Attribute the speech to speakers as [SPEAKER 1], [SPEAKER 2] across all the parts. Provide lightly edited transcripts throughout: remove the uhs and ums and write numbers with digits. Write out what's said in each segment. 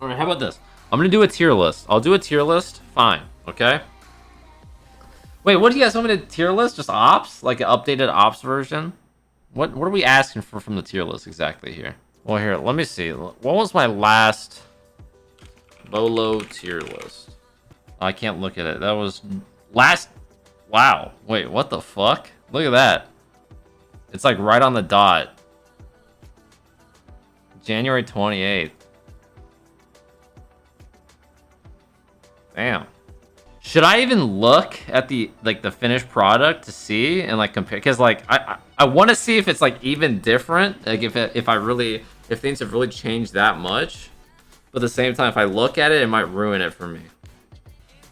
[SPEAKER 1] Alright, how about this? I'm gonna do a tier list. I'll do a tier list. Fine. Okay? Wait, what do you guys want me to tier list? Just ops? Like an updated ops version? What are we asking for from the tier list exactly here? Well, here, let me see. What was my last Beaulo tier list? Oh, I can't look at it. That was last... Wow. Wait, what the fuck? Look at that. It's like right on the dot. January 28th. Damn. Should I even look at the the finished product to see and like compare? Because like I want to see if it's like even different. Like if things have really changed that much. But at the same time, if I look at it, it might ruin it for me.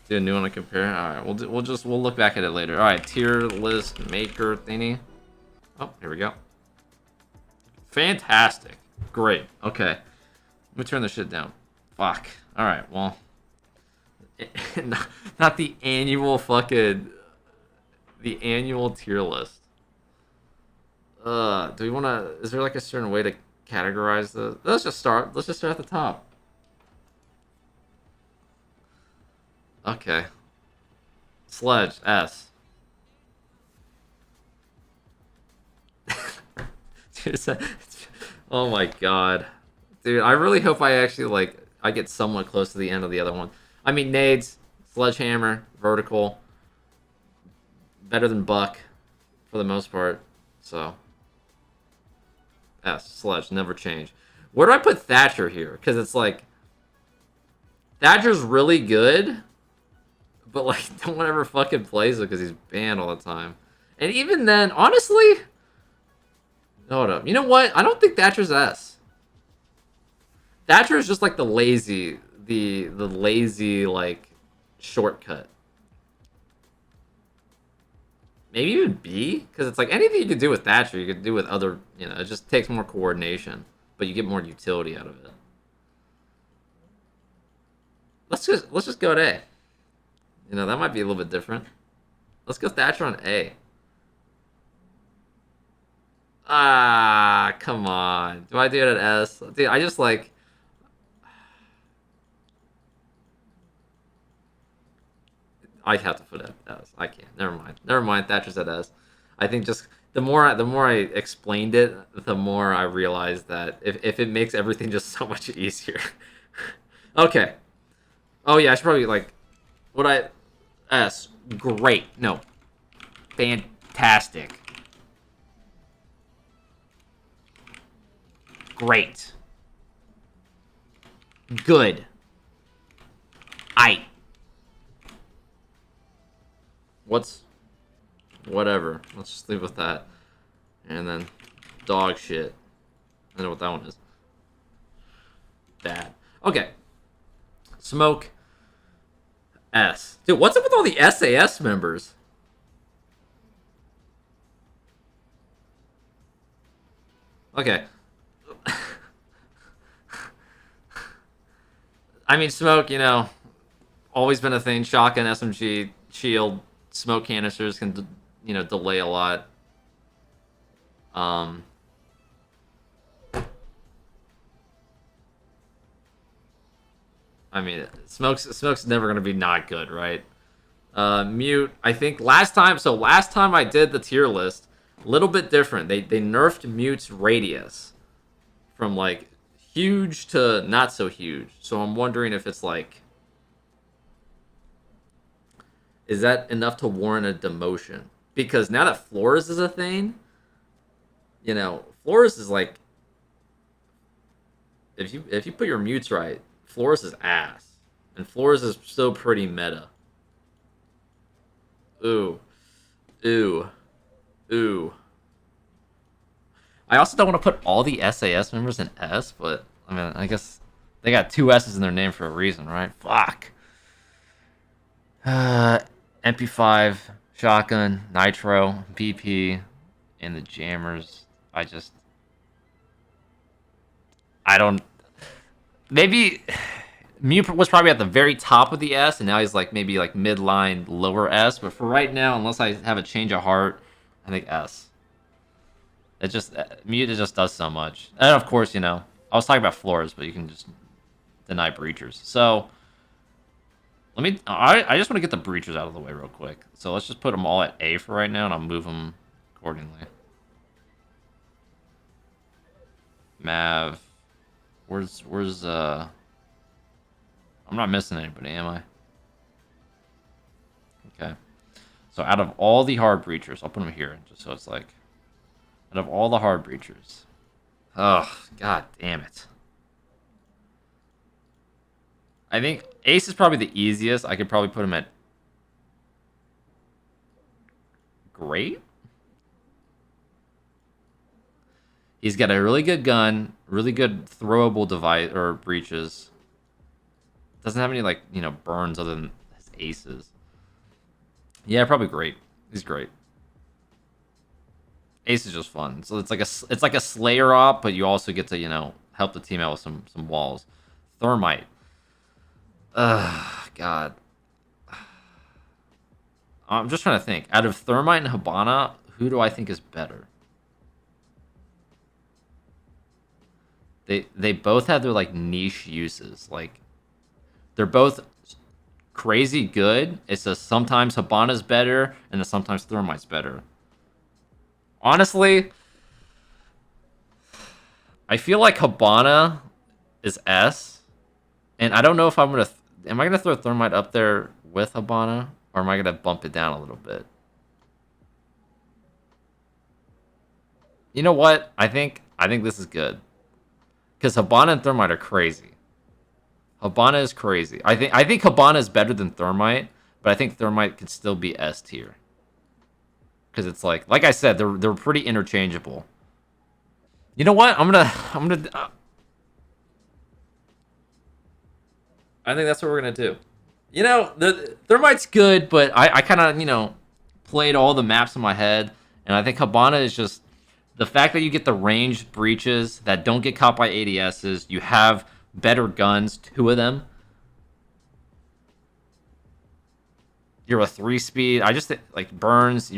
[SPEAKER 1] Do a new one to compare. All right, we'll look back at it later. All right, tier list maker thingy. Oh, here we go. Fantastic. Great. Okay. Let me turn this shit down. Fuck. All right. Well. Not the annual fucking... The annual tier list. Do we want to... Is there like a certain way to categorize the... Let's just start at the top. Okay. Sledge, S. Dude, oh my god. Dude, I really hope I actually, like... I get somewhat close to the end of the other one. I mean, nades, sledgehammer, vertical, better than buck for the most part. So, S, sledge, never change. Where do I put Thatcher here? Because it's like, Thatcher's really good, but like, no one ever fucking plays it because he's banned all the time. And even then, honestly, hold up. You know what? I don't think Thatcher's S. Thatcher is just like the lazy like shortcut. Maybe even B, because it's like anything you could do with Thatcher, you could do with other. You know, it just takes more coordination, but you get more utility out of it. Let's just go to A. You know, that might be a little bit different. Let's go Thatcher on A. Ah, come on. Do I do it at S? Dude, I just like. I'd have to put it as. I can't. Never mind. Thatcher's at S. I think just the more I explained it, the more I realized that if it makes everything just so much easier. Okay. Oh yeah, I should probably like. Would I? S. Great. No. Fantastic. Great. Good. Whatever. Let's just leave with that. And then dog shit. I know what that one is. Bad. Okay. Smoke. S. Dude, what's up with all the SAS members? Okay. I mean, smoke, you know, always been a thing. Shotgun, SMG, shield, smoke canisters can, you know, delay a lot. I mean, smoke's never gonna be not good, right? Mute. I think last time I did the tier list, a little bit different. They nerfed mute's radius from like huge to not so huge. So I'm wondering if it's like, is that enough to warrant a demotion? Because now that Flores is a thing, you know, Flores is like, if you put your mutes right, Flores is ass, and Flores is still pretty meta. Ooh, ooh, ooh. I also don't want to put all the SAS members in S, but I mean, I guess they got two S's in their name for a reason, right? Fuck. MP5, shotgun, nitro, BP, and the jammers. I don't. Maybe Mute was probably at the very top of the S, and now he's like maybe like midline, lower S. But for right now, unless I have a change of heart, I think S. Mute just does so much, and of course, you know, I was talking about floors, but you can just deny breachers. So let me. I just want to get the breachers out of the way real quick. So let's just put them all at A for right now, and I'll move them accordingly. Mav, where's I'm not missing anybody, am I? Okay. So out of all the hard breachers, I'll put them here just so it's like, out of all the hard breachers. Oh, god damn it. I think Ace is probably the easiest. I could probably put him at great. He's got a really good gun, really good throwable device or breaches. Doesn't have any like, you know, burns other than his aces. Yeah, probably great. He's great. Ace is just fun. So it's like a Slayer op, but you also get to, you know, help the team out with some walls. Thermite. Ugh, God. I'm just trying to think. Out of Thermite and Hibana, who do I think is better? They both have their like niche uses. Like they're both crazy good. It's just sometimes Hibana's better and then sometimes Thermite's better. Honestly, I feel like Hibana is S, and I don't know if I'm gonna. Am I gonna throw Thermite up there with Hibana, or am I gonna bump it down a little bit? You know what? I think this is good, because Hibana and Thermite are crazy. Hibana is crazy. I think Hibana is better than Thermite, but I think Thermite could still be S tier. Because it's like I said, they're pretty interchangeable. You know what? I'm gonna. I think that's what we're gonna do. You know, the Thermite's good, but I kind of, you know, played all the maps in my head, and I think Hibana is just the fact that you get the ranged breaches that don't get caught by ADSs. You have better guns, 2 of them. You're a 3-speed. I just think, like, burns.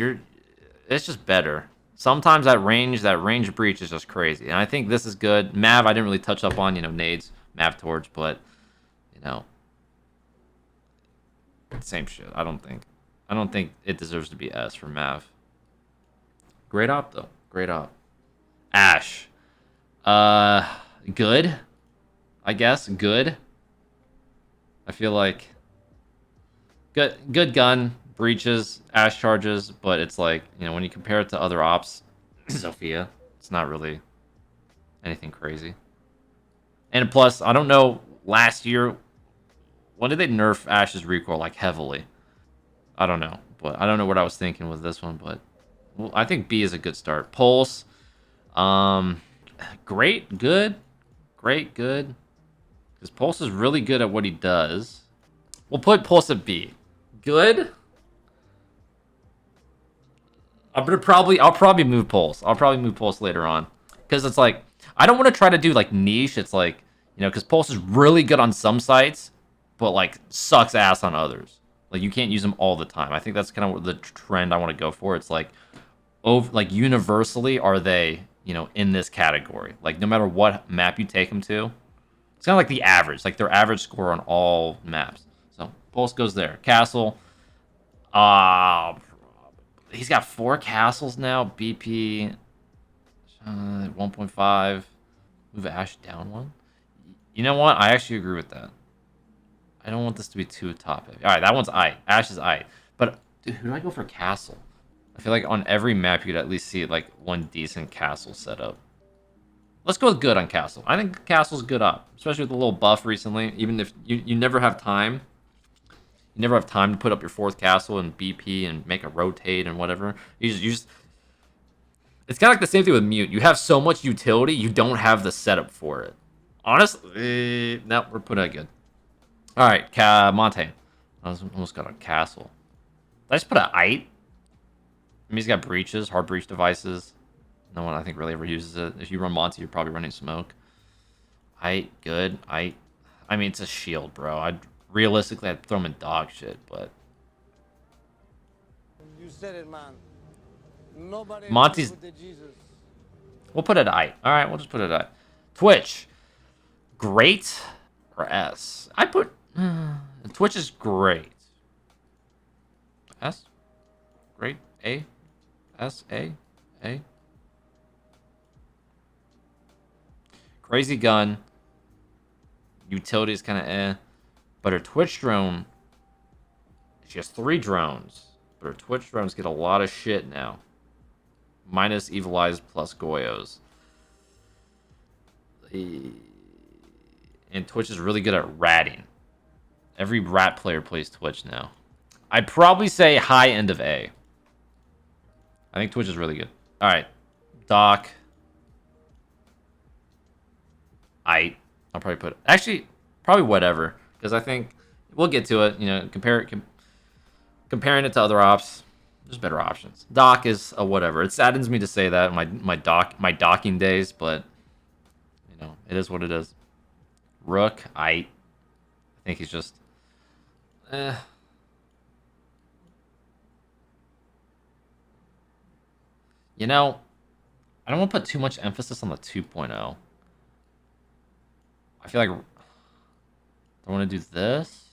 [SPEAKER 1] It's just better. Sometimes that range breach is just crazy, and I think this is good. Mav, I didn't really touch up on, you know, nades, Mav torch, but you know, same shit. I don't think it deserves to be S for Mav. Great op though. Great op. Ash. Good. I guess good. I feel like good gun, breaches, Ash charges, but it's like, you know, when you compare it to other ops, Sophia, it's not really anything crazy. And plus, I don't know, last year, when did they nerf Ash's recoil like heavily? I don't know, but I don't know what I was thinking with this one, but well, I think B is a good start. Pulse, great, good, great, good. Because Pulse is really good at what he does. We'll put Pulse at B. Good. I'll probably move Pulse. I'll probably move Pulse later on. Because it's like, I don't want to try to do like niche. It's like, you know, because Pulse is really good on some sites, but like sucks ass on others. Like you can't use them all the time. I think that's kind of the trend I want to go for. It's like, like universally, are they, you know, in this category? Like no matter what map you take them to, it's kind of like the average, like their average score on all maps. So Pulse goes there. Castle, he's got 4 castles now. BP, 1.5. Move Ash down 1. You know what? I actually agree with that. I don't want this to be too top heavy. All right, that one's I. Ash is I. But dude, who do I go for castle? I feel like on every map you could at least see like one decent castle setup. Let's go with good on castle. I think castle's good up, especially with a little buff recently. Even if you never have time. You never have time to put up your 4th castle and BP and make a rotate and whatever. You just it's kind of like the same thing with mute. You have so much utility, you don't have the setup for it. Honestly, no, we're putting it good. All right, Montaigne. I almost got a castle. Did I just put an ite? I mean, he's got breaches, hard breach devices. No one, I think, really ever uses it. If you run Monty, you're probably running smoke. Ite, good. Ite. I mean, it's a shield, bro. Realistically, I'd throw him in dog shit, but...
[SPEAKER 2] You said it, man. Nobody
[SPEAKER 1] Monty's... We'll put it at ite. All right, we'll just put it at ite. Twitch. Great. or S. I put Twitch is great. S, great. A, S, A. Crazy gun. Utility is kind of eh. But her Twitch drone, she has 3 drones. But her Twitch drones get a lot of shit now. Minus Evilized plus Goyos. And Twitch is really good at ratting. Every rat player plays Twitch now. I'd probably say high end of A. I think Twitch is really good. Alright. Doc. I'll probably put... Actually, probably whatever. Because I think... We'll get to it. You know, comparing it to other ops. There's better options. Doc is a whatever. It saddens me to say that my docking days, but... You know, it is what it is. Rook, I think he's just... You know, I don't want to put too much emphasis on the 2.0. I feel like I want to do this.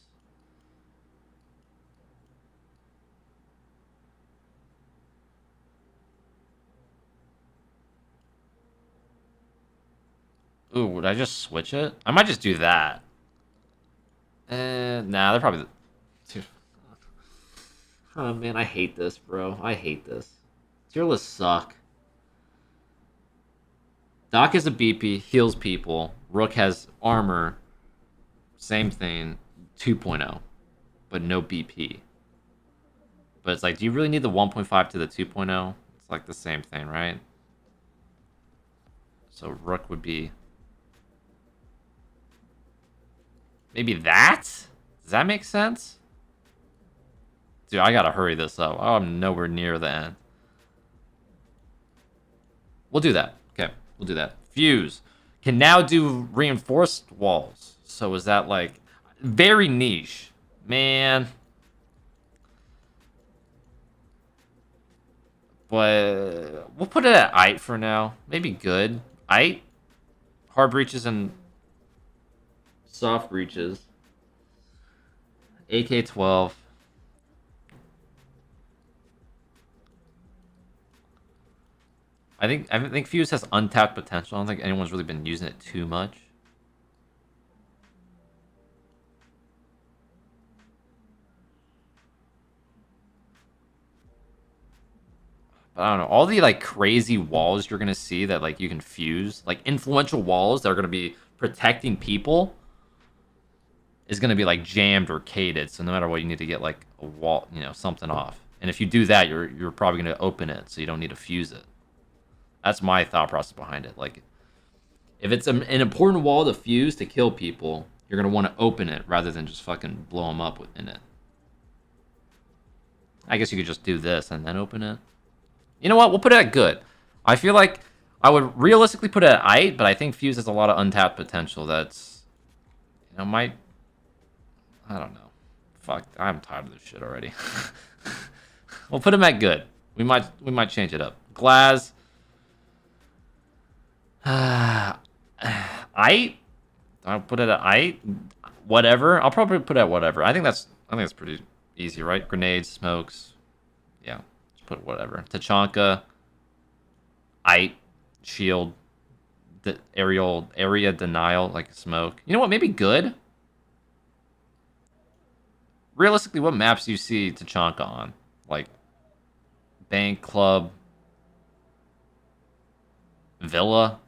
[SPEAKER 1] Ooh, would I just switch it? I might just do that. Nah, they're probably... Dude. Oh, man, I hate this, bro. I hate this. Tier lists suck. Doc is a BP, heals people. Rook has armor. Same thing. 2.0. But no BP. But it's like, do you really need the 1.5 to the 2.0? It's like the same thing, right? So Rook would be... Maybe that? Does that make sense? Dude, I gotta hurry this up. Oh, I'm nowhere near the end. We'll do that. Okay, we'll do that. Fuse. Can now do reinforced walls. So is that like... Very niche. Man. But we'll put it at IT for now. Maybe good. IT. Hard breaches and soft breaches. AK-12. I think Fuse has untapped potential. I don't think anyone's really been using it too much. But I don't know. All the like crazy walls you're gonna see that like you can fuse, like influential walls that are gonna be protecting people, is gonna be like jammed or cated. So no matter what, you need to get like a wall, you know, something off. And if you do that, you're probably gonna open it, so you don't need to fuse it. That's my thought process behind it. Like, if it's an important wall to fuse to kill people, you're going to want to open it rather than just fucking blow them up in it. I guess you could just do this and then open it. You know what? We'll put it at good. I feel like I would realistically put it at IT, but I think Fuse has a lot of untapped potential that's, you know, might... I don't know. Fuck, I'm tired of this shit already. We'll put him at good. We might change it up. Glaz... I'll put it at I. Whatever. I'll probably put it at whatever. I think that's pretty easy, right? Grenades, smokes. Yeah. Just put whatever. Tachanka. Shield. The area denial, like smoke. You know what? Maybe good. Realistically, what maps do you see Tachanka on? Like Bank Club. Villa.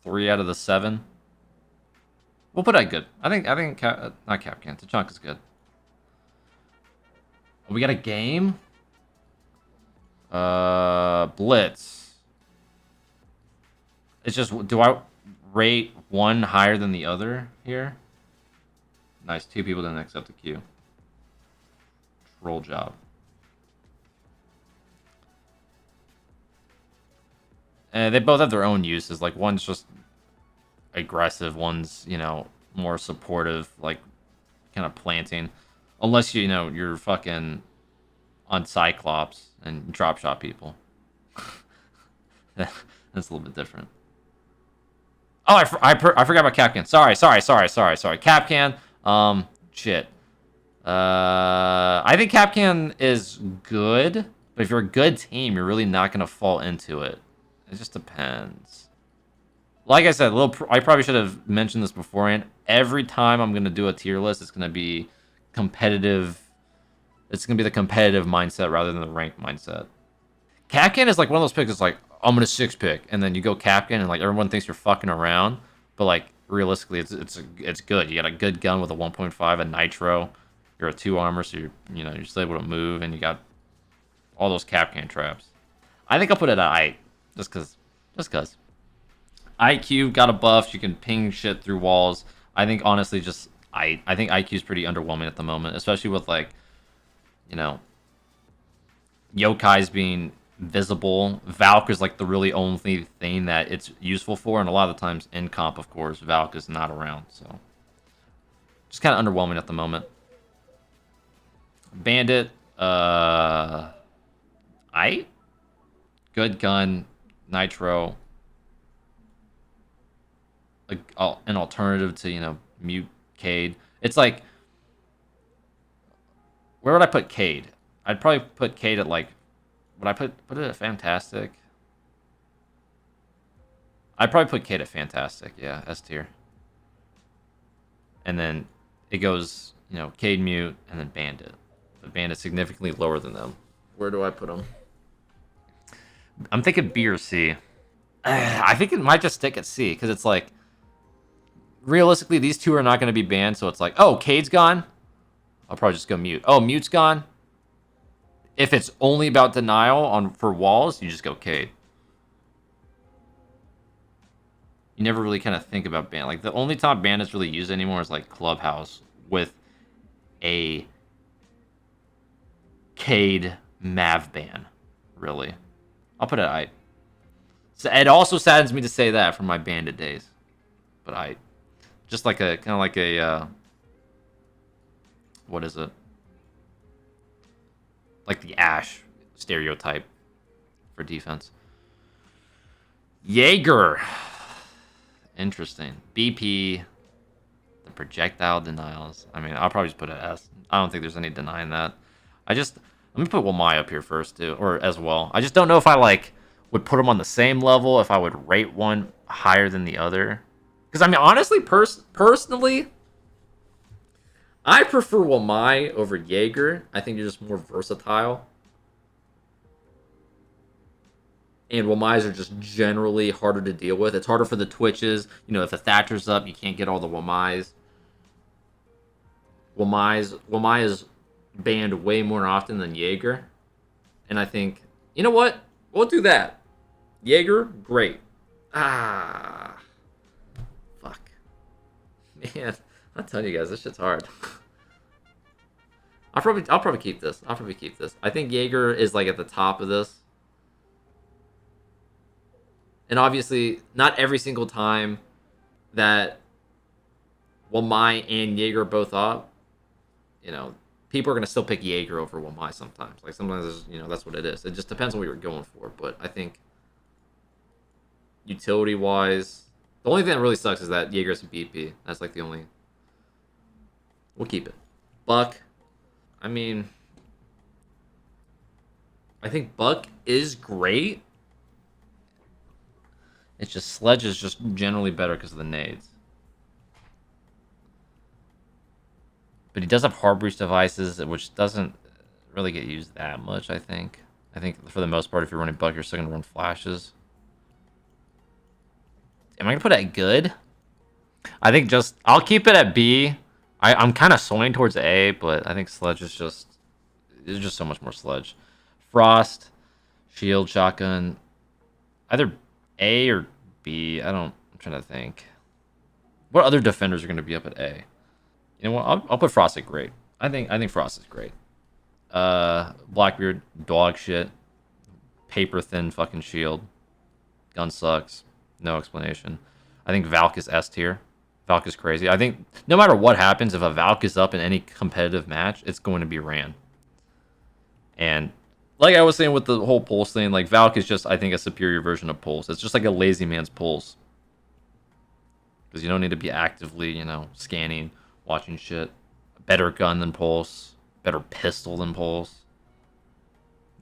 [SPEAKER 1] 3 out of the 7. We'll put that good. I think not Capcan. Tachanka's good. We got a game. Blitz. It's just, do I rate one higher than the other here? Nice. 2 people didn't accept the queue. Troll job. They both have their own uses. Like, one's just aggressive, one's, you know, more supportive, like, kind of planting. Unless, you know, you're fucking on Cyclops and drop shot people. That's a little bit different. Oh, I forgot about Capcan. Sorry. Capcan. Shit. I think Capcan is good, but if you're a good team, you're really not gonna fall into it. It just depends. Like I said, I probably should have mentioned this beforehand. Every time I'm gonna do a tier list, it's gonna be competitive. It's gonna be the competitive mindset rather than the ranked mindset. Capcan is like one of those picks. It's like I'm gonna 6-pick, and then you go Capcan, and like everyone thinks you're fucking around, but like realistically, it's good. You got a good gun with a 1.5, a nitro. You're a 2 armor, so you're still able to move, and you got all those Capcan traps. I think I'll put it at I, just cause. IQ got a buff. You can ping shit through walls. I think honestly, I think IQ is pretty underwhelming at the moment, especially with like, yokais being visible. Valk is like the really only thing that it's useful for, and a lot of the times in comp, of course, Valk is not around, so just kind of underwhelming at the moment. Bandit, good gun, nitro, an alternative to mute Cade. It's like, where would I put Cade? I'd probably put Cade at like, would I put it at Fantastic? I'd probably put Cade at Fantastic, yeah, S tier. And then it goes, Cade, mute, and then Bandit. The Bandit's significantly lower than them. Where do I put them? I'm thinking B or C. I think it might just stick at C, because it's like, realistically, these two are not going to be banned, so it's like, oh, Cade's gone? I'll probably just go mute. Oh, mute's gone? If it's only about denial for walls, you just go Cade. You never really kind of think about ban. Like, the only time bandits really used anymore is like Clubhouse with a Cade Mav ban, really. I'll put it at I. So it also saddens me to say that from my bandit days, but I just like a kind of like a what is it? Like the Ash stereotype for defense. Jaeger. Interesting. BP. The projectile denials. I mean, I'll probably just put it S. I don't think there's any denying that. Let me put Wamai up here first too, or as well. I just don't know if I would put them on the same level, if I would rate one higher than the other. Because I mean, honestly, personally, I prefer Wamai over Jaeger. I think you're just more versatile. And Wamais are just generally harder to deal with. It's harder for the twitches. If the Thatcher's up, you can't get all the Wamais. Wamai is banned way more often than Jaeger. And I think, you know what? We'll do that. Jaeger, great. Fuck. Man, I'm telling you guys, this shit's hard. I'll probably keep this. I think Jaeger is like at the top of this. And obviously, not every single time that Wamai and Jaeger are both up, people are going to still pick Jaeger over Wamai sometimes. Like, sometimes, that's what it is. It just depends on what you're going for. But I think, utility-wise, the only thing that really sucks is that Jaeger's a BP. That's, like, the only... We'll keep it. Buck. I mean... I think Buck is great. It's just Sledge is just generally better because of the nades. But he does have hard breach devices, which doesn't really get used that much, I think. I think for the most part, if you're running Buck, you're still going to run flashes. Am I going to put it at good? I think I'll keep it at B. I'm kind of swinging towards A, but I think Sledge is just so much more Sledge. Frost, Shield, Shotgun, either A or B. I'm trying to think. What other defenders are going to be up at A? You know what? I'll put Frost at great. I think Frost is great. Blackbeard, dog shit. Paper thin fucking shield. Gun sucks. No explanation. I think Valk is S tier. Valk is crazy. I think no matter what happens, if a Valk is up in any competitive match, it's going to be ran. And like I was saying with the whole Pulse thing, like Valk is just, I think, a superior version of Pulse. It's just like a lazy man's Pulse. because you don't need to be actively, you know, scanning, watching shit. Better gun than Pulse, better pistol than Pulse.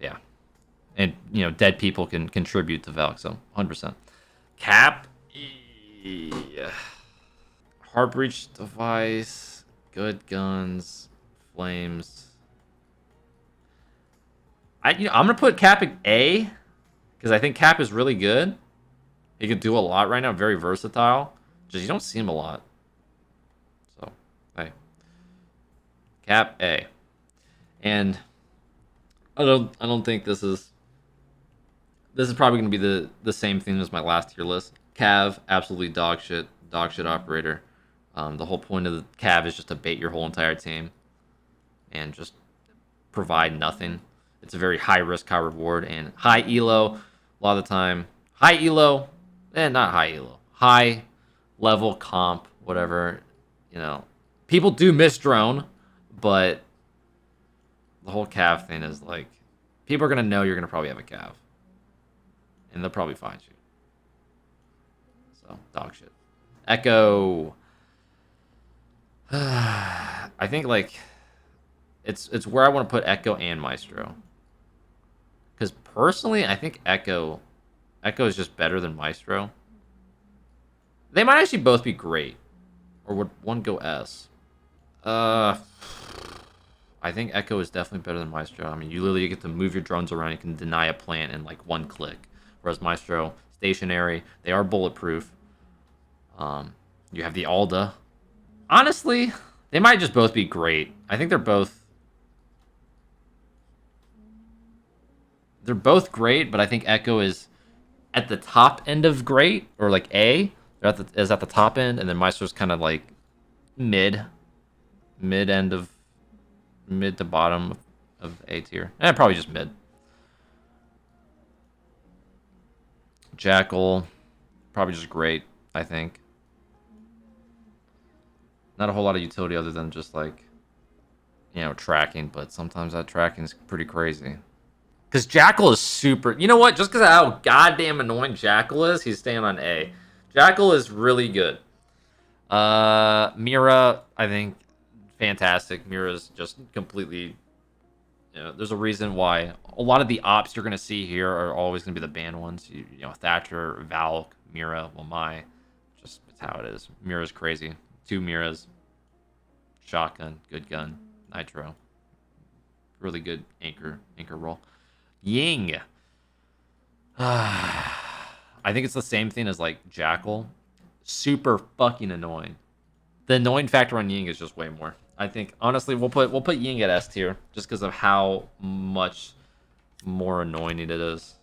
[SPEAKER 1] Yeah, and you know, dead people can contribute to Valk, so 100%. Cap, yeah. Heart breach device, good guns, flames. I'm gonna put Cap at A because I think Cap is really good. He can do a lot right now, very versatile. Just you don't see him a lot. So, hey, Cap A, and I don't think this is probably gonna be the same thing as my last tier list. Cav, absolutely dog shit operator. The whole point of the Cav is just to bait your whole entire team and just provide nothing. It's a very high risk, high reward, and high elo. A lot of the time, high elo, not high elo, high level comp, whatever. You know, people do miss drone, but the whole Cav thing is like, people are gonna know you're gonna probably have a Cav, and they'll probably find you. So dog shit. Echo. I think like it's where I want to put Echo and Maestro. Because personally, I think Echo is just better than Maestro. They might actually both be great. Or would one go S? I think Echo is definitely better than Maestro. I mean, you literally get to move your drones around. You can deny a plant in like one click. Whereas Maestro, stationary. They are bulletproof. You have the Alda. Honestly, they might just both be great. I think they're both great, but I think Echo is at the top end of great, or like A. Is at the top end, and then Maestro's kind of like mid to bottom of A tier. Probably just mid. Jackal, probably just great, I think. Not a whole lot of utility other than just like, you know, tracking, but sometimes that tracking is pretty crazy. Because Jackal is super... You know what? Just because of how goddamn annoying Jackal is, he's staying on A. Jackal is really good. Mira, I think, fantastic. Mira's just completely... You know, there's a reason why a lot of the ops you're going to see here are always going to be the banned ones. You know, Thatcher, Valk, Mira, Wamai. Just, it's how it is. Mira's crazy. 2 Miras. Shotgun, good gun. Nitro. Really good anchor roll. Ying. I think it's the same thing as like Jackal. Super fucking annoying. The annoying factor on Ying is just way more. I think honestly we'll put Ying at S tier just because of how much more annoying it is.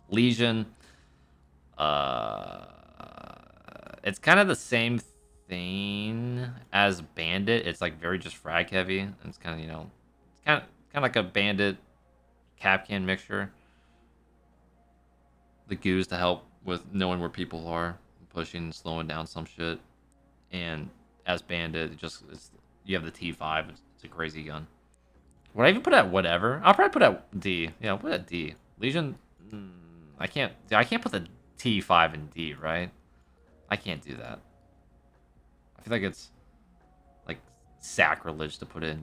[SPEAKER 1] Legion. It's kind of the same thing as Bandit. It's like very just frag heavy. It's kind of, you know, it's kind of like a Bandit Capcan mixture. The goose to help with knowing where people are, pushing, slowing down some shit. And as Bandit, you have the T5. It's a crazy gun. Would I even put at whatever? I'll probably put at D. Yeah, I'll put at D. Legion, I can't put the T5 in D, right? I can't do that. I feel like it's like sacrilege to put a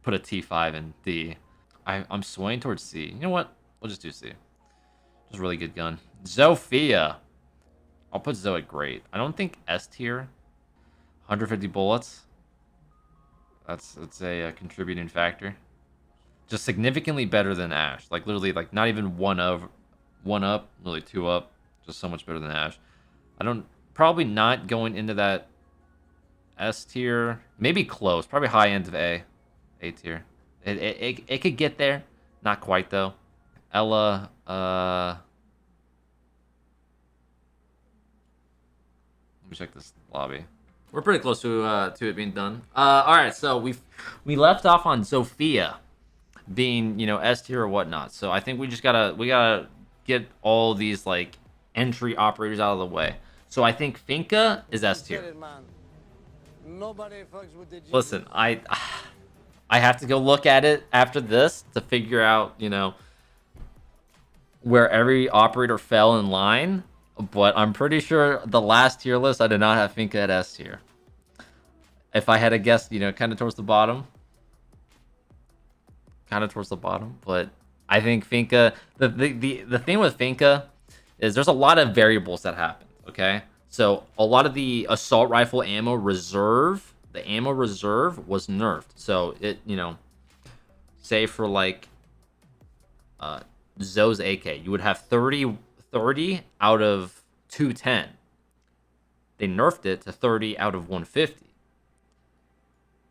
[SPEAKER 1] T5 in D. I'm swaying towards C. You know what? We'll just do C. Just a really good gun. Zofia. I'll put Zoe at great. I don't think S tier. 150 bullets. That's a contributing factor. Just significantly better than Ash. Like literally, like not even one up, really 2 up. Just so much better than Ash. Probably not going into that S tier. Maybe close. Probably high end of A tier. It could get there. Not quite though. Ella, let me check this lobby. We're pretty close to it being done. All right, so we left off on Zofia being, you know, S tier or whatnot. So I think we gotta get all these like entry operators out of the way. So I think Finka is S tier. Listen, I have to go look at it after this to figure out, you know, where every operator fell in line. But I'm pretty sure the last tier list, I did not have Finka at S tier. If I had to guess, you know, kind of towards the bottom. Kind of towards the bottom. But I think Finka... The thing with Finka is there's a lot of variables that happen, okay? So a lot of the assault rifle ammo reserve, the ammo reserve was nerfed. So it, you know, say for like Zoe's AK, you would have 30 out of 210. They nerfed it to 30 out of 150.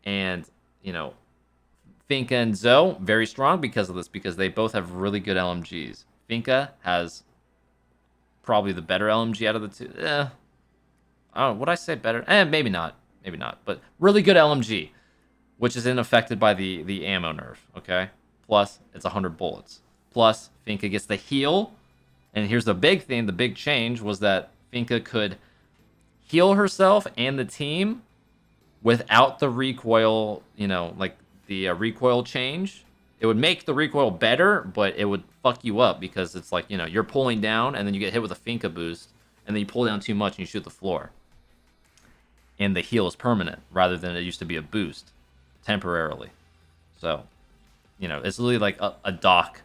[SPEAKER 1] And, you know, Finka and Zoe, very strong because of this, because they both have really good LMGs. Finka has probably the better LMG out of the two. I don't know, would I say better? Maybe not. Maybe not. But really good LMG, which isn't affected by the ammo nerf, okay? Plus, it's 100 bullets. Plus, Finka gets the heal. And here's the big thing, the big change was that Finka could heal herself and the team without the recoil, you know, like the recoil change. It would make the recoil better, but it would fuck you up because it's like, you know, you're pulling down and then you get hit with a Finka boost and then you pull down too much and you shoot the floor. And the heal is permanent rather than it used to be a boost temporarily. So, you know, it's literally like a dock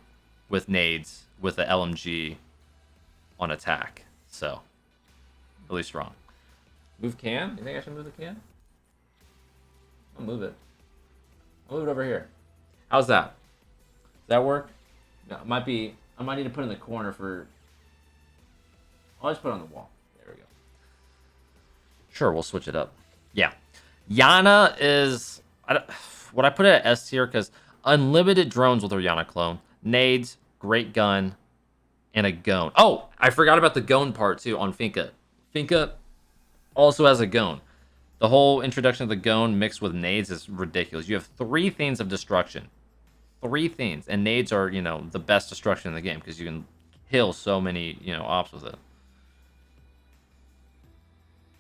[SPEAKER 1] with nades with an LMG on attack. So, really strong. Move can? You think I should move the can? I'll move it. I'll move it over here. How's that? Does that work? No, it might be... I might need to put it in the corner for... I'll just put it on the wall. There we go. Sure, we'll switch it up. Yeah. Yana is... Would I put it at S tier? Because unlimited drones with her Yana clone. Nades, great gun, and a gone. Oh, I forgot about the gone part, too, on Finka. Finka also has a gone. The whole introduction of the gone mixed with nades is ridiculous. You have 3 things of destruction. 3 things. And nades are, you know, the best destruction in the game because you can kill so many, you know, ops with it.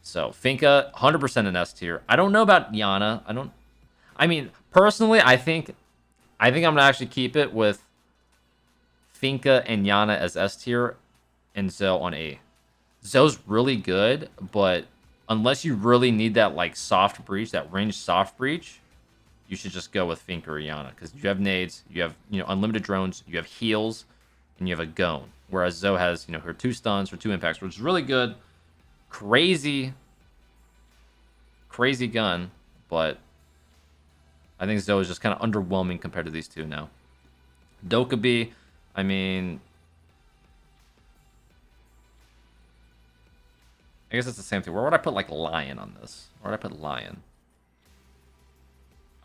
[SPEAKER 1] So, Finka, 100% an S tier. I don't know about Yana. I mean, personally, I think I'm going to actually keep it with Finka and Yana as S tier and Zoe on A. Zoe's really good, but unless you really need that, like, soft breach, that ranged soft breach, you should just go with Finka or Yana, because you have nades, you have, you know, unlimited drones, you have heals, and you have a gone. Whereas Zoe has, you know, her 2 stuns, her 2 impacts, which is really good. Crazy gun, but I think Zoe is just kind of underwhelming compared to these two now. Dokkaebi, I mean... I guess it's the same thing. Where would I put, like, Lion on this? Where would I put Lion?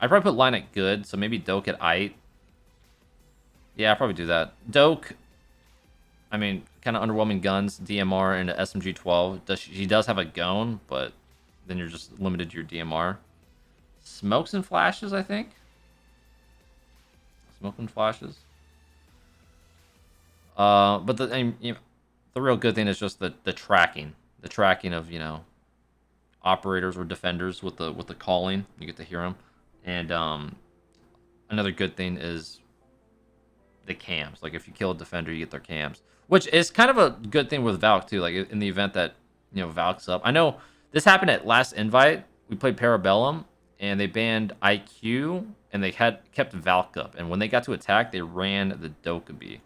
[SPEAKER 1] I'd probably put Lion at good, so maybe Doke at Ite. Yeah, I'd probably do that. Doke, I mean, kind of underwhelming guns, DMR and SMG-12. She does have a gone, but then you're just limited to your DMR. Smokes and flashes, I think. Smoke and flashes. But the real good thing is just the tracking. The tracking of, you know, operators or defenders with the calling. You get to hear them. And another good thing is the cams. Like, if you kill a defender, you get their cams. Which is kind of a good thing with Valk, too. Like, in the event that, you know, Valk's up. I know this happened at last invite. We played Parabellum, and they banned IQ, and they kept Valk up. And when they got to attack, they ran the Dokkaebi.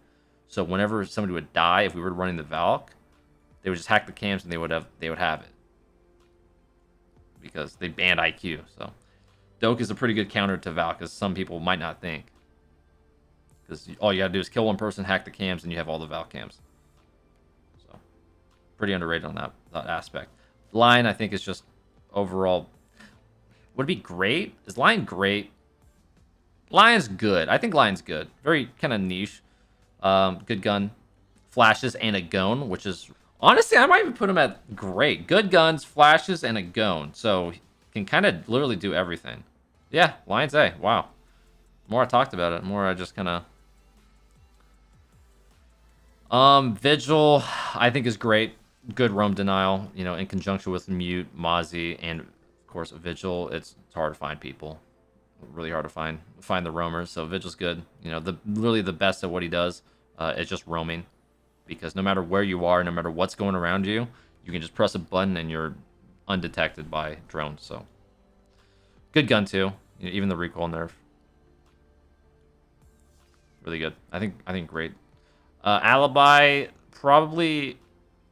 [SPEAKER 1] So whenever somebody would die, if we were running the Valk, they would just hack the cams and they would have it. Because they banned IQ, so... Doke is a pretty good counter to Valk, as some people might not think. Because all you gotta do is kill one person, hack the cams, and you have all the Valk cams. So, pretty underrated on that aspect. Lion, I think, is just overall... Would it be great? Is Lion great? Lion's good. I think Lion's good. Very kind of niche. Good gun. Flashes and a gone, which is... Honestly, I might even put him at great. Good guns, flashes, and a gone. So... can kind of literally do everything. Yeah, Lion's A. Wow. The more I talked about it, the more I just kind of... Vigil, I think, is great. Good roam denial, you know, in conjunction with Mute, Mozzie, and, of course, Vigil. It's hard to find people. Really hard to find the roamers, so Vigil's good. You know, literally the best at what he does is just roaming. because no matter where you are, no matter what's going around you, you can just press a button and you're undetected by drones. So good gun too. You know, even the recoil nerf, really good. I think great. Alibi, probably,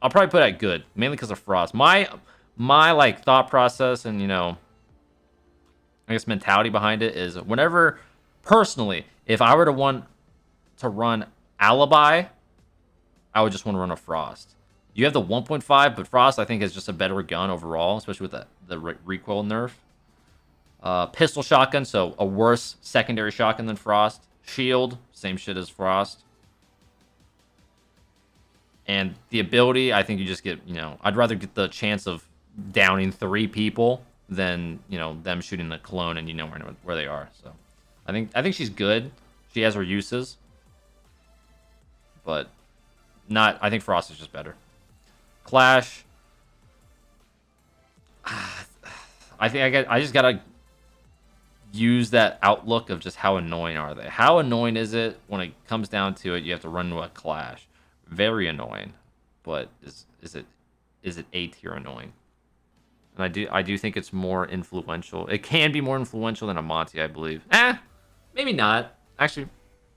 [SPEAKER 1] I'll probably put at good, mainly because of Frost. My like thought process and, you know, I guess mentality behind it is whenever, personally, if I were to want to run Alibi, I would just want to run a Frost. You have the 1.5, but Frost I think is just a better gun overall, especially with the recoil nerf. Pistol shotgun, so a worse secondary shotgun than Frost. Shield, same shit as Frost. And the ability, I think you just get, you know, I'd rather get the chance of downing 3 people than, you know, them shooting the clone and you know where they are. So I think she's good. She has her uses. But not, I think Frost is just better. Clash. I think I just gotta use that outlook of just how annoying are they. How annoying is it when it comes down to it? You have to run into a clash. Very annoying, but is it A tier annoying? And I do think it's more influential. It can be more influential than a Monty, I believe. Maybe not. Actually,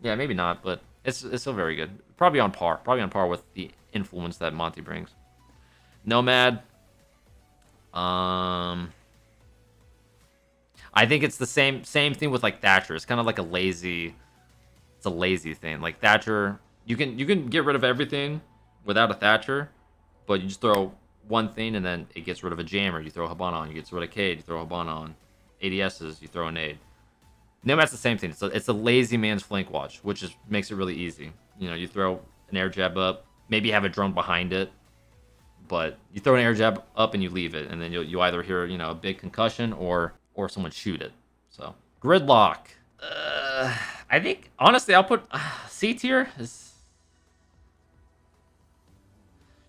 [SPEAKER 1] yeah, maybe not. But it's still very good. Probably on par. Probably on par with the influence that Monty brings. Nomad. I think it's the same thing with like Thatcher. It's kind of like a lazy thing. Like Thatcher, you can get rid of everything without a Thatcher, but you just throw one thing and then it gets rid of a jammer. You throw a Habana on. You get rid of Cade. You throw a Habana on. ADSs. You throw a nade. Nomad's the same thing. It's a lazy man's flank watch, which makes it really easy. You know, you throw an air jab up, maybe have a drone behind it, but you throw an air jab up and you leave it, and then you either hear, you know, a big concussion or someone shoot it. So Gridlock. I think honestly I'll put C tier.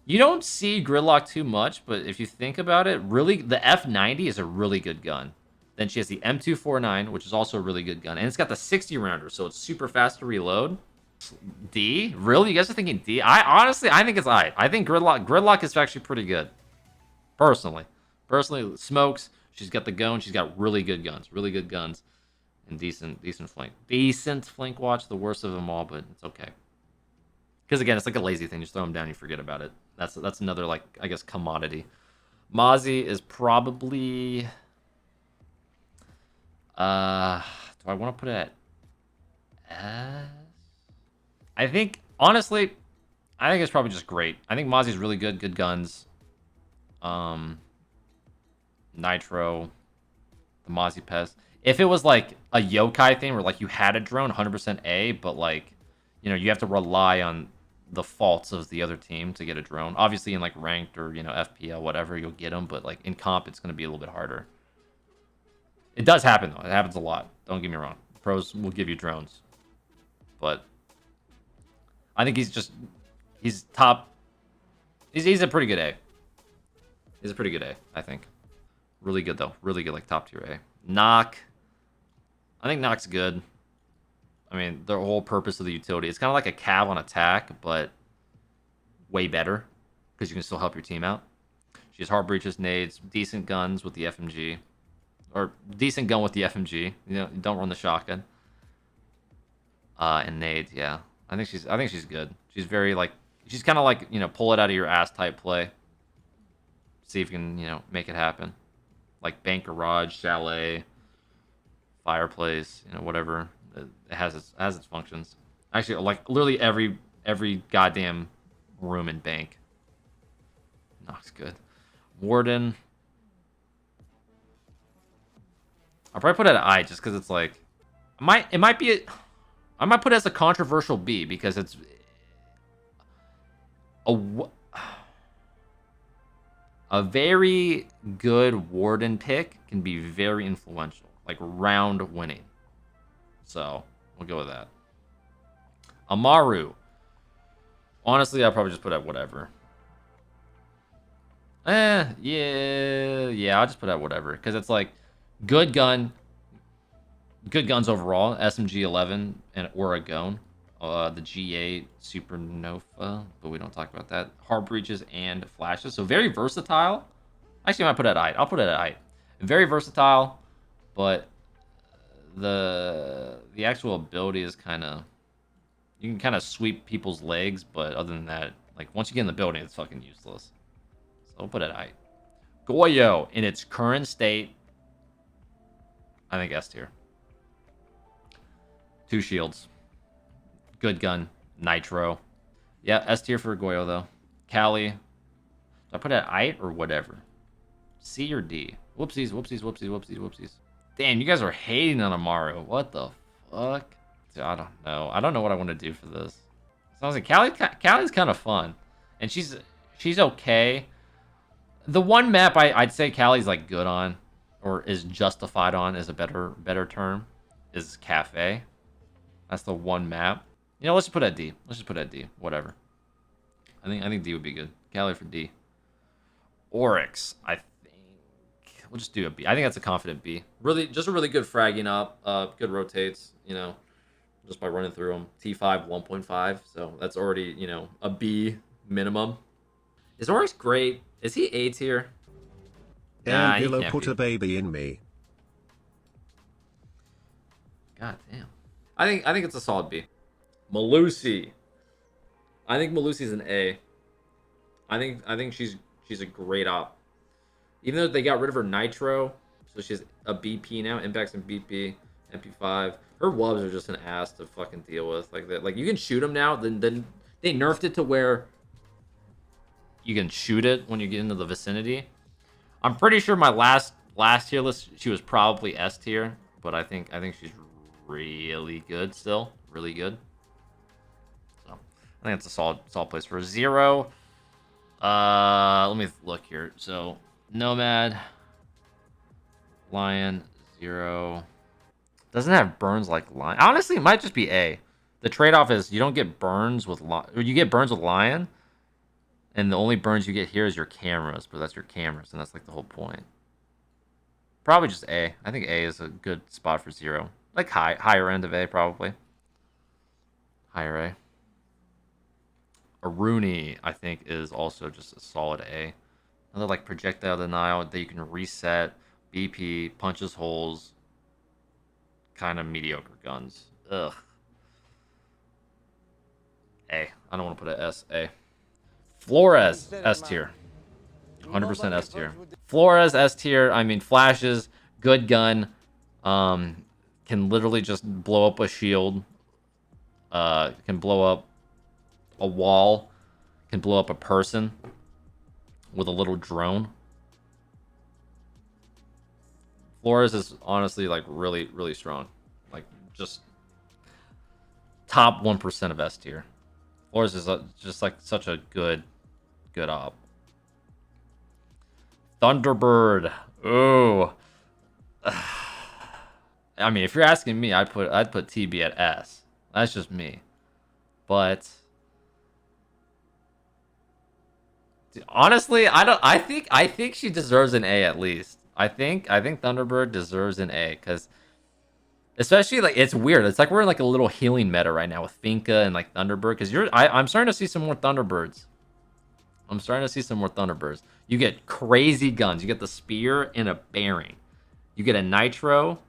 [SPEAKER 1] You don't see Gridlock too much, but if you think about it, really the F90 is a really good gun. Then she has the M249, which is also a really good gun, and it's got the 60 rounder, so it's super fast to reload. D? Really? You guys are thinking D? I think it's I. I think Gridlock is actually pretty good. Personally, smokes. She's got the gun. She's got really good guns, and decent flank watch. The worst of them all, but it's okay. Because again, it's like a lazy thing. Just throw them down, you forget about it. That's another, like, I guess, commodity. Mozzie is probably. Do I want to put it at S? I think, honestly, I think it's probably just great. I think Mozzie's really good guns. Nitro, the Mozzie Pest. If it was like a yokai thing where like you had a drone, 100% A, but like, you know, you have to rely on the faults of the other team to get a drone. Obviously in like ranked or, you know, FPL, whatever, you'll get them, but like in comp, it's going to be a little bit harder. It does happen though. It happens a lot. Don't get me wrong. Pros will give you drones, but I think he's top. He's a pretty good A. He's a pretty good A, I think. Really good though. Really good, like top tier A. Knock. I think Knock's good. I mean, the whole purpose of the utility. It's kind of like a cav on attack, but way better because you can still help your team out. She has heart breaches, nades, decent guns with the FMG, or decent gun with the FMG. You know, don't run the shotgun. And nades, yeah. I think she's good. She's very like, she's kind of like, you know, pull it out of your ass type play. See if you can, you know, make it happen. Like bank garage, chalet, fireplace, you know, whatever. It has its functions. Actually, like literally every goddamn room in bank. Knock's good. Warden. I'll probably put it at I just because it's like, I might put it as a controversial B because it's a very good Warden pick can be very influential, like round winning. So we'll go with that. Amaru. Honestly, I'll probably just put at whatever. Yeah, I'll just put at whatever because it's like good guns overall. SMG 11 or a Gone. the G8 Supernova, but we don't talk about that. Hard breaches and flashes, so very versatile. Actually, I might put it at height. I'll put it at height. Very versatile, but the actual ability is kind of, you can kind of sweep people's legs, but other than that, like once you get in the building, it's fucking useless. So I'll put it at height. Goyo in its current state, I think S tier. 2 shields. Good gun. Nitro. Yeah, S tier for Goyo, though. Kali. Do I put it at height or whatever? C or D? Whoopsies, whoopsies, whoopsies, whoopsies, whoopsies. Damn, you guys are hating on Amaru. What the fuck? Dude, I don't know. I don't know what I want to do for this. Sounds like Kali's kind of fun. And she's okay. The one map I'd say Kali's like good on, or is justified on, is a better term, is Cafe. That's the one map. You know, let's just put it at D. Let's just put it at D. Whatever. I think D would be good. Kali for D. Oryx, I think we'll just do a B. I think that's a confident B. Really, just a really good fragging up. Good rotates. You know, just by running through them. T5 1.5. So that's already, you know, a B minimum. Is Oryx great? Is he A tier? Nah,
[SPEAKER 3] And Beaulo put a baby in me.
[SPEAKER 1] God damn. I think it's a solid B. Melusi. I think Melusi's an A. I think she's a great op. Even though they got rid of her nitro, so she's a BP now, impacts and BP, MP5. Her wubs are just an ass to fucking deal with. Like that, like you can shoot them now. Then they nerfed it to where you can shoot it when you get into the vicinity. I'm pretty sure my last tier list, she was probably S tier, but I think she's really good still, really good. So I think it's a solid place for a 0. Let me look here. So Nomad Lion 0 doesn't have burns like Lion. Honestly, it might just be A. The trade-off is you don't get burns with you get burns with Lion, and the only burns you get here is your cameras, but that's your cameras, and that's like the whole point. Probably just A. I think A is a good spot for 0. Like higher end of A, probably. Higher A. Aruni, I think, is also just a solid A. Another like projectile denial that you can reset, BP, punches holes, kind of mediocre guns. Ugh. A. I don't want to put an S. A. Flores, S tier. 100% S tier. Flores, S tier. I mean, flashes, good gun. Can literally just blow up a shield. Can blow up a wall. Can blow up a person with a little drone. Flores is honestly like really, really strong. Like just top 1% of S tier. Flores is just like such a good op. Thunderbird. Ooh. I mean, if you're asking me, I'd put TB at S. That's just me. But honestly, I think she deserves an A at least. I think Thunderbird deserves an A because especially like it's weird. It's like we're in like a little healing meta right now with Finka and like Thunderbird because I'm starting to see some more Thunderbirds. You get crazy guns. You get the spear and a bearing. You get a nitro,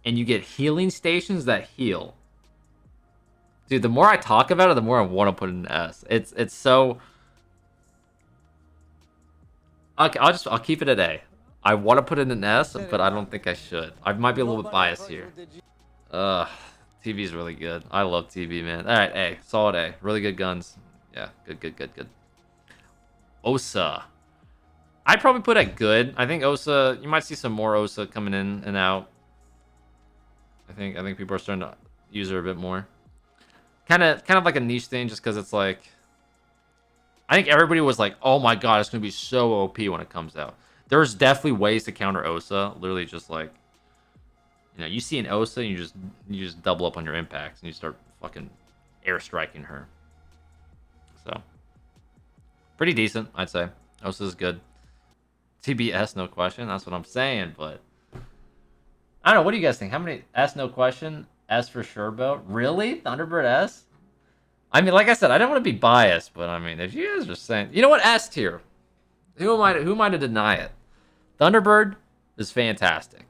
[SPEAKER 1] and you get healing stations that heal. Dude, the more I talk about it, the more I want to put it in S. It's so. Okay, I'll keep it at A. I want to put it in S, but I don't think I should. I might be a little bit biased here. TV is really good. I love TV, man. All right, A, solid A. Really good guns. Yeah, good. Osa. I'd probably put at good. I think Osa. You might see some more Osa coming in and out. I think people are starting to use her a bit more. Kind of like a niche thing, just because it's like. I think everybody was like, "Oh my god, it's gonna be so OP when it comes out." There's definitely ways to counter Osa. Literally, just like, you know, you see an Osa, and you just double up on your impacts, and you start fucking airstriking her. So, pretty decent, I'd say. Osa is good. TBS, no question. That's what I'm saying, but I don't know. What do you guys think? How many S, no question? S for sure, Bo. Really? Thunderbird S? I mean, like I said, I don't want to be biased, but I mean, if you guys are saying, you know what, S tier. Who am I to deny it? Thunderbird is fantastic.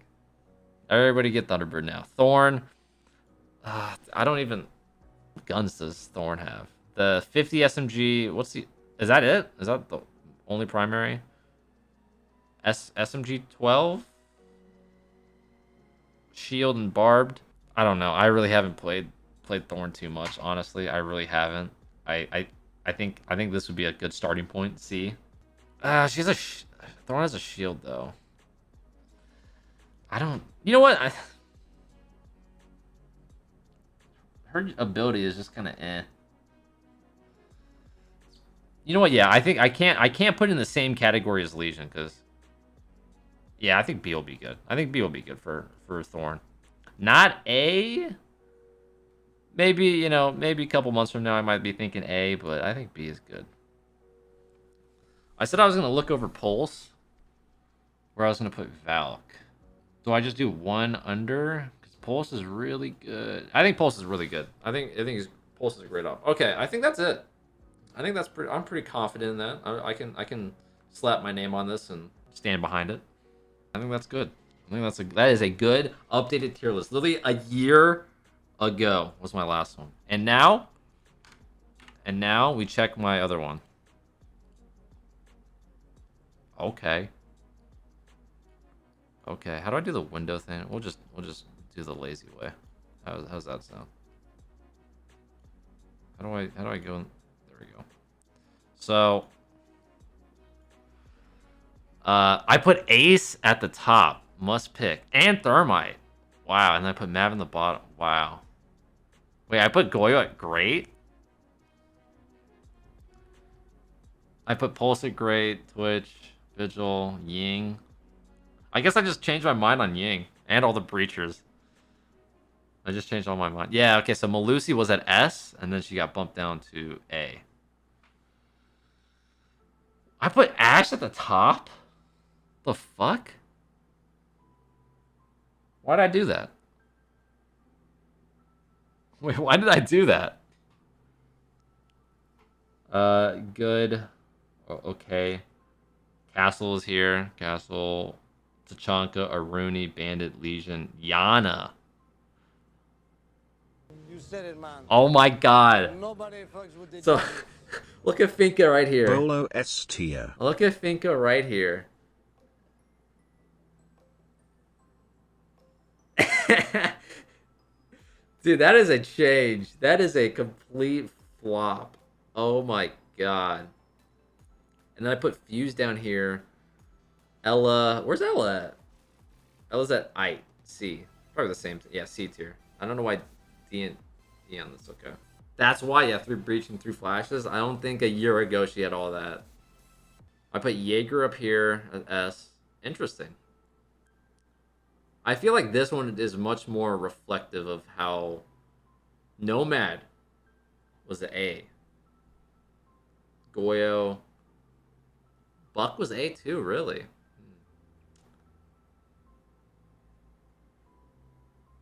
[SPEAKER 1] Everybody get Thunderbird now. Thorn, I don't even. What guns does Thorn have? The 50 SMG. What's the? Is that it? Is that the only primary? SMG 12. Shield and barbed. I don't know. I really haven't played Thorn too much. Honestly, I really haven't. I think this would be a good starting point. See. She has a Thorn has a shield though. I don't. You know what? Her ability is just kind of eh. You know what? Yeah, I think I can't put it in the same category as Legion because. Yeah, I think B will be good. I think B will be good for Thorn. Not A. Maybe, you know, maybe a couple months from now I might be thinking A, but I think B is good. I said I was going to look over Pulse, where I was going to put Valk. Do I just do one under? Because Pulse is really good. I think Pulse is really good. I think Pulse is a great op. Okay, I think that's it. I think that's pretty. I'm pretty confident in that. I can slap my name on this and stand behind it. I think that's good. I think that is a good updated tier list. Literally a year ago was my last one, and now we check my other one. Okay. Okay, how do I do the window thing? We'll just do the lazy way. How's that sound? How do I go? There we go. So, I put Ace at the top, must pick, and Thermite. Wow, and then I put Mav in the bottom. Wow. Wait, I put Goyo at great. I put Pulse at great, Twitch, Vigil, Ying. I guess I just changed my mind on Ying and all the breachers. I just changed all my mind. Yeah, okay, so Melusi was at S, and then she got bumped down to A. I put Ashe at the top? The fuck? Why'd I do that? Wait, why did I do that? Good. Okay. Castle is here. Castle... Tachanka, Aruni, Bandit, Legion, Yana.
[SPEAKER 2] You said it, man.
[SPEAKER 1] Oh my god.
[SPEAKER 2] Nobody fucks with the
[SPEAKER 1] So, look at Finka right here.
[SPEAKER 3] Beaulo S tier.
[SPEAKER 1] Look at Finka right here. Dude, that is a change. That is a complete flop. Oh my god. And then I put Fuse down here. Ella, where's Ella at? Ella's at I, C. Probably the same, yeah, C tier. I don't know why D on this, okay. That's why, yeah, 3 breach and 3 flashes. I don't think a year ago she had all that. I put Jaeger up here at S. Interesting. I feel like this one is much more reflective of how Nomad was the A. Goyo. Buck was A too, really.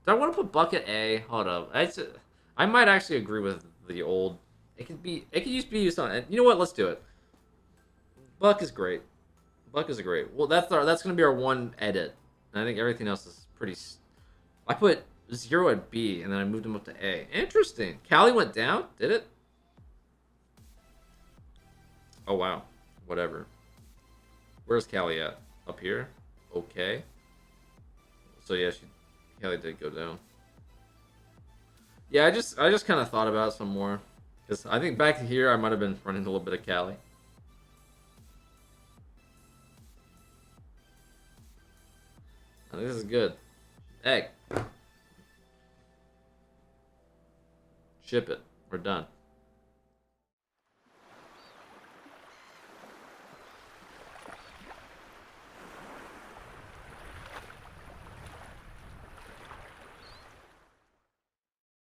[SPEAKER 1] Do I want to put Buck at A? Hold up. I might actually agree with the old. It could just be used on. You know what? Let's do it. Buck is great. Buck is great. Well, that's gonna be our one edit, and I think everything else is pretty. I put 0 at B, and then I moved him up to A. Interesting. Callie went down. Did it? Oh wow. Whatever. Where's Callie at? Up here. Okay. So yeah, Callie did go down. Yeah, I just kind of thought about it some more, because I think back here I might have been running a little bit of Callie. Oh, this is good. Egg. Ship it. We're done.